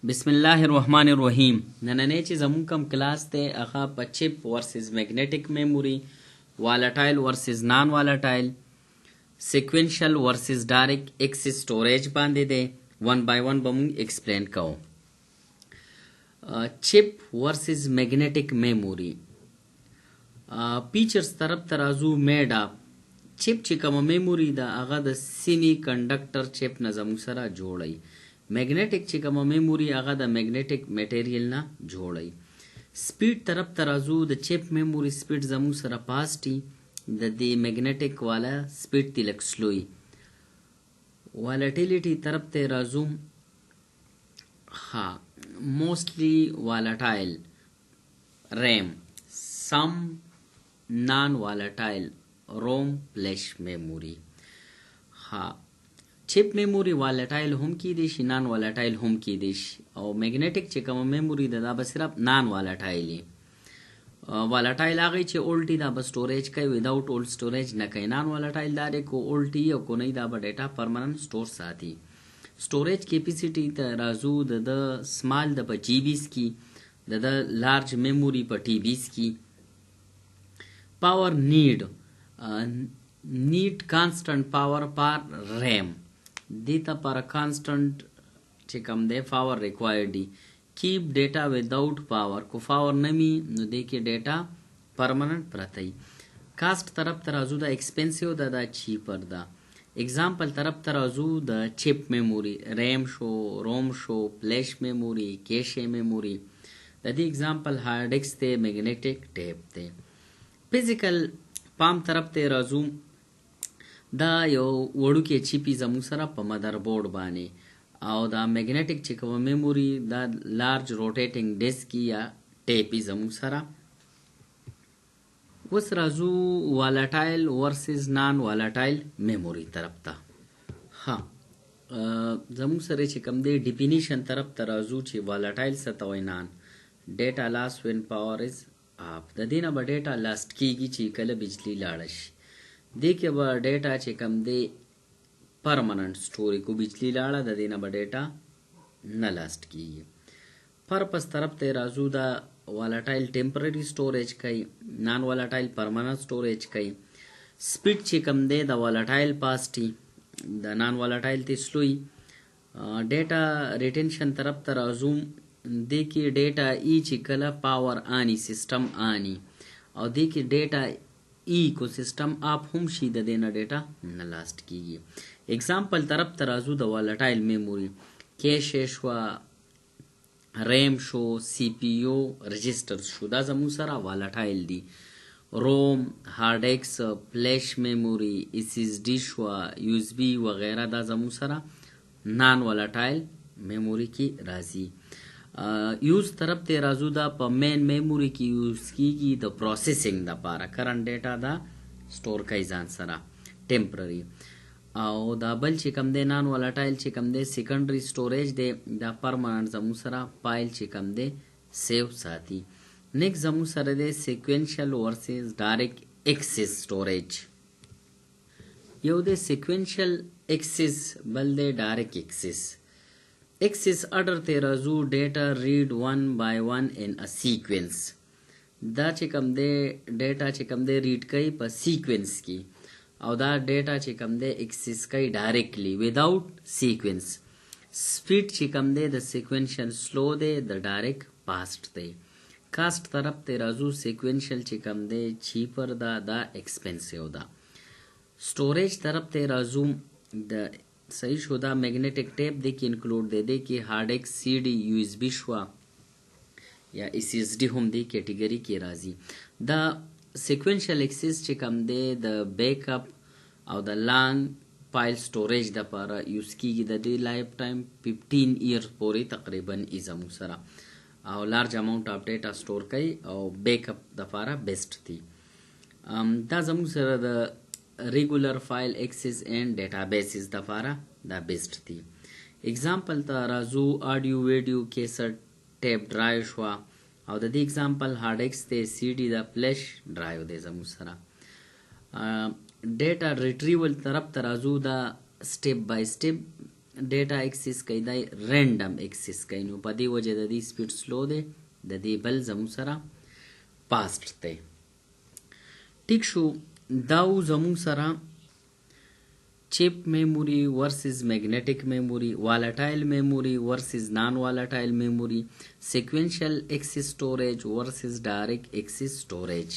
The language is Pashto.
बिस्मिल्लाहिर्रहमानिर्रहीम ननने چې زمون کم کلاس ته هغه په چپ ورسز میگنیټک میموري والټایل ورسز نان والټایل سیکوینشل ورسز ډایرکټ ایکسس سټوریج باندې دی ون بای ون به مونږ ایکسپلین کوو چپ ورسز میگنیټک میموري فیچرز طرف ترازو میډا چپ چې کوم میموري دا هغه د سیمی کنډکټر چپ نه زموږ سره جوړي میگنیټک چې کوم میموري هغه د میگنیټک میټیریل نه جوړي سپیډ طرف ترازو د چپ میموري سپیډ زموږ سره پاسټي د دې میگنیټک والا سپیډ تلک سلوي والټیلیټي طرف ته رازو ها موستلی والټایل ریم سم نان والټایل روم فلش میموري ها چپ میموري والټایل هم کې دي شي نان والټایل هم کې دي شي او میگنیټک چې کوم میموري دا به صرف نان والټایل والټایل هغه چې اولټي دا به سټوریج کوي وداوت اولټ سټوریج نه کوي نان والټایل دا کو اولټي او کو نه دا به ډیټا پرمننت سٹور ساتي سټوریج کیپیسټي ته رازو د سمال د په جی بیز کی د لارج میموري په ټی بیز کی پاور need constant power per RAM دیتا پر constant چې کوم دی power required دی keep data without power کو power نمی نو دی کې data permanent پرتی کاست طرف ترازو دا expensive دا cheaper دا example طرف ترازو دا chip memory RAM شو ROM شو flash memory cache memory دا دی example hard disk تے magnetic tape تے physical پام طرف ته رازو دا یو وړوکی چیپی زموږ سره په مدر بورډ باندې او دا میگنیټک چې کوم میموري دا لارج روټیټینګ ډیسک یا ټیپی زموږ سره اوس رازو والټایل ورسز نان والټایل میموري طرف ته ها زموږ سره چې کوم دی ډیفینیشن طرف ته رازو چې والټایل څه ته وایي نان ډیټا لاس وین پاور از اپ د دې نه به ډیټا لاست کیږي چې کله بجلی لاړه شي دې کې به ډیټا چې کم دی پرمننٹ سټوري کو بجلی لاړه د دې نه به ډیټا نه لاست کیږي پرپس طرف ته رازو دا والټایل ټیمپرری سټوریج کوي نان والټایل پرمننٹ سټوریج کوي سپیډ چې کم دی د والټایل پاسټي د نان والټایل ته سلوي ډیټا ریټینشن طرف ته رازو دې کې ډیټا ای چې کله پاور آنی سیستم آنی او دې کې ډیټا ای کو سیستم اپ هم شي د دې نه ډیټا نه لاست کیږي اگزامپل طرف ترازو د والټایل میموري کیشه شو ریم شو سی پی یو رجسٹر شو دا زمو سره والټایل دی روم هارد ډیسک فلش میموري اس اس ڈی شو یو اس بی وغیرہ دا زمو سره نان والټایل میموري کی راځي یوز طرف ته رازو دا په مین میموري کې یوز کیږي د پروسیسینګ لپاره کرنٹ ډیټا دا سٹور کوي ځان سره ټیمپرری او دا بل چې کم دی نان والټایل چې کم دی سیکنډري سټوریج دی دا پرمننٹ زمو سره فایل چې کم دی سیو ساتي نیکسٹ زمو سره دی سیکوینشل ورسز ډایرکټ ایکسس سټوریج یو دی سیکوینشل ایکسس بل دی ډایرکټ ایکسس Access order ته رازو data read one by one in a sequence دا چې کوم دی ډیټا چې کوم دی ریډ کوي په سیکوینس کې او دا ډیټا چې کوم دی ایکسس کوي ډایرکټلی وداوت سیکوینس سپیډ چې کوم دی د سیکوینشل سلو دی د ډایرکټ فاست دی کاست طرف ته رازو سیکوینشل چې کوم دی چیپر دا ایکسپنسیو دا سټوریج طرف ته رازو د صحیح شو دا میگنیټک ټیپ دی کې انکلوډ دی کې هارد ډیسک سی ډی یو اس بی شو یا اس اس ډی هم دی کیټګری کې راځي دا سیکوینشل ایکسس چې کوم دی د بیک اپ او د لانګ فایل سټوریج د لپاره یوز کیږي د دې لایف ټایم 15 ایئر پورې تقریبا ایزمو سره او لارج اماونٹ اف ډیټا سٹور کوي او بیک اپ د لپاره بیسټ دی دا زمو سره د regular file access and databases دپاره دا بیسټ دی اگزامپل ته رازو آډیو ویډیو کیسټ ټیپ ډرایو شو او د دې اگزامپل هارد ډیسک ته سی ډی د فلش ډرایو دی زمو سره ډیټا ریټریول طرف ته رازو دا سټیپ بای سټیپ ډیټا اکسس کوي دا رینډم اکسس کوي نو په دې وجه د دې سپیډ سلو دی د دې بل زموږ سره فاسټ دی. ټیک شو دا زموږ سره چپ میموري ورسز میګنیټک میموري والټایل میموري ورسز نان والټایل میموري سیکوینشل اکسس سټوریج ورسز ډایرکټ اکسس سټوریج.